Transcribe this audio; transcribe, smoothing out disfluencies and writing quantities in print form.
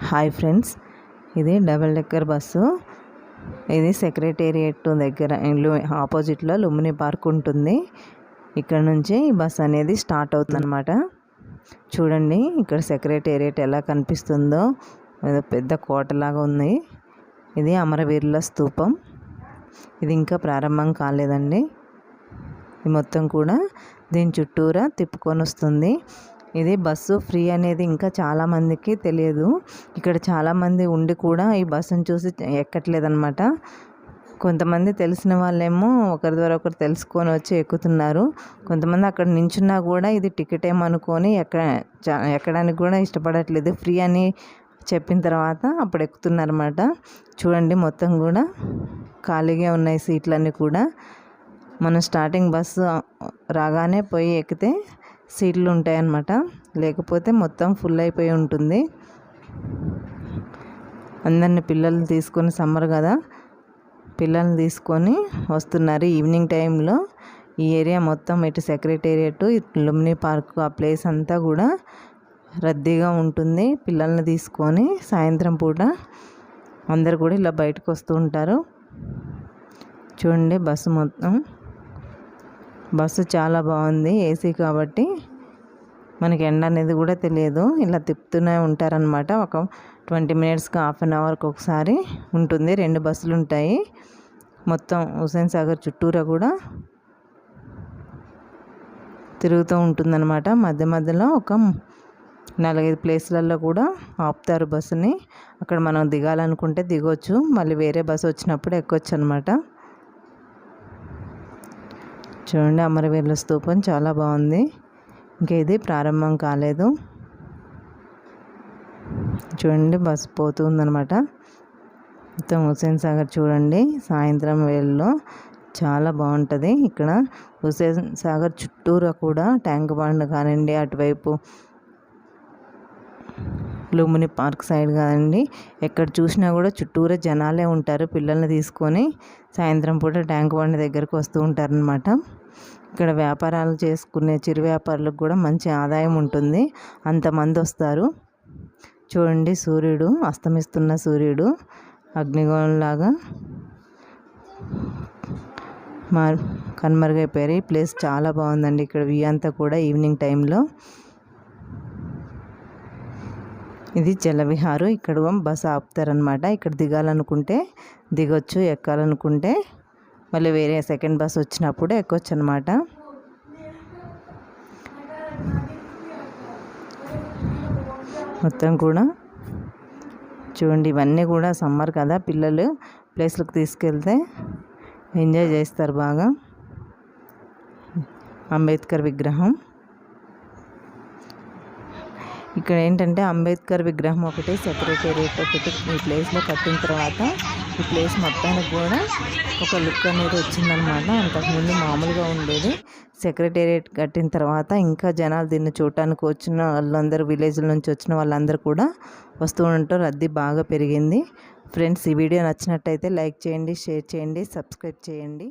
Hi friends, ఇది double decker bus. ఇది secretariat దగ్గర ఇల్లు ఆపోజిట్లో లుంబిని పార్క్ ఉంటుంది. ఇక్కడ నుంచి ఈ బస్ అనేది స్టార్ట్ అవుతుంది అనమాట. చూడండి ఇక్కడ సెక్రటేరియట్ ఎలా కనిపిస్తుందో, ఏదో పెద్ద కోటలాగా ఉంది. ఇది అమరవీరుల స్తూపం. ఇది ఇంకా ప్రారంభం కాలేదండి. ఇది మొత్తం కూడా దీని చుట్టూరా తిప్పుకొని వస్తుంది. ఇది బస్సు ఫ్రీ అనేది ఇంకా చాలామందికి తెలియదు. ఇక్కడ చాలామంది ఉండి కూడా ఈ బస్సును చూసి ఎక్కట్లేదన్నమాట. కొంతమంది తెలిసిన వాళ్ళేమో ఒకరి ద్వారా ఒకరు తెలుసుకొని వచ్చి ఎక్కుతున్నారు. కొంతమంది అక్కడ నించున్నా కూడా ఇది టికెట్ ఏమనుకొని ఎక్కడానికి కూడా ఇష్టపడట్లేదు. ఫ్రీ అని చెప్పిన తర్వాత అప్పుడు ఎక్కుతున్నారన్నమాట. చూడండి మొత్తం కూడా ఖాళీగా ఉన్నాయి సీట్లన్నీ కూడా. మనం స్టార్టింగ్ బస్సు రాగానే పోయి ఎక్కితే సీట్లు ఉంటాయన్నమాట, లేకపోతే మొత్తం ఫుల్ అయిపోయి ఉంటుంది. అందరిని పిల్లల్ని తీసుకొని, సమ్మర్ కదా, పిల్లల్ని తీసుకొని వస్తున్నారు ఈవినింగ్ టైంలో. ఈ ఏరియా మొత్తం ఇటు సెక్రటేరియట్, ఇటు లుంబిని పార్క్, ఆ ప్లేస్ అంతా కూడా రద్దీగా ఉంటుంది. పిల్లల్ని తీసుకొని సాయంత్రం పూట అందరు కూడా ఇలా బయటకు వస్తూ ఉంటారు. చూడండి బస్సు చాలా బాగుంది. ఏసీ కాబట్టి మనకి ఎండ అనేది కూడా తెలియదు. ఇలా తిప్పుతూనే ఉంటారనమాట. ఒక 20 మినిట్స్కి, హాఫ్ అన్ అవర్కి ఒకసారి ఉంటుంది. 2 బస్సులు ఉంటాయి. మొత్తం హుస్సేన్ సాగర్ చుట్టూరా కూడా తిరుగుతూ ఉంటుందన్నమాట. మధ్య మధ్యలో ఒక 4-5 ప్లేస్లలో కూడా ఆపుతారు బస్సుని. అక్కడ మనం దిగాలనుకుంటే దిగొచ్చు, మళ్ళీ వేరే బస్సు వచ్చినప్పుడు ఎక్కొచ్చు అనమాట. చూడండి అమరవీరుల స్తూపం చాలా బాగుంది. ఇంకా ఇది ప్రారంభం కాలేదు. చూడండి బస్సు పోతుందన్నమాట. మొత్తం హుస్సేన్ సాగర్ చూడండి సాయంత్రం వేళలో చాలా బాగుంటుంది. ఇక్కడ హుస్సేన్ సాగర్ చుట్టూరా కూడా ట్యాంక్ బండ్ కానివ్వండి, అటువైపు లుంబిని పార్క్ సైడ్ కాదండి, ఎక్కడ చూసినా కూడా చుట్టూరా జనాలే ఉంటారు. పిల్లల్ని తీసుకొని సాయంత్రం పూట ట్యాంక్ బండ్ దగ్గరకు వస్తూ ఉంటారనమాట. ఇక్కడ వ్యాపారాలు చేసుకునే చిరు వ్యాపారులకు కూడా మంచి ఆదాయం ఉంటుంది. అంతమంది వస్తారు. చూడండి సూర్యుడు, అస్తమిస్తున్న సూర్యుడు అగ్నిగోళంలాగా కనుమరుగైపోయారు. ఈ ప్లేస్ చాలా బాగుందండి. ఇక్కడ వ్యూ అంతా కూడా ఈవినింగ్ టైంలో. ఇది జలవిహారు. ఇక్కడ బస్సు ఆపుతారనమాట. ఇక్కడ దిగాలనుకుంటే దిగొచ్చు, ఎక్కాలనుకుంటే మళ్ళీ వేరే సెకండ్ బస్ వచ్చినప్పుడు ఎక్కొచ్చు అనమాట. మొత్తం కూడా చూడండి, ఇవన్నీ కూడా సమ్మర్ కదా, పిల్లలు ప్లేస్లకు తీసుకెళ్తే ఎంజాయ్ చేస్తారు బాగా. అంబేద్కర్ విగ్రహం ఇక్కడ ఏంటంటే, అంబేద్కర్ విగ్రహం ఒకటి, సెక్రటేరియట్ ఒకటి ఈ ప్లేస్లో కట్టిన తర్వాత ఈ ప్లేస్ మొత్తానికి కూడా ఒక లుక్ అనేది వచ్చిందనమాట. అంతకుముందు మామూలుగా ఉండేది. సెక్రటేరియట్ కట్టిన తర్వాత ఇంకా జనాలు దీన్ని చూడటానికి వచ్చిన వాళ్ళందరూ, విలేజ్ల నుంచి వచ్చిన వాళ్ళందరూ కూడా వస్తూ ఉంటారు. రద్దీ బాగా పెరిగింది. ఫ్రెండ్స్, ఈ వీడియో నచ్చినట్టయితే లైక్ చేయండి, షేర్ చేయండి, సబ్స్క్రైబ్ చేయండి.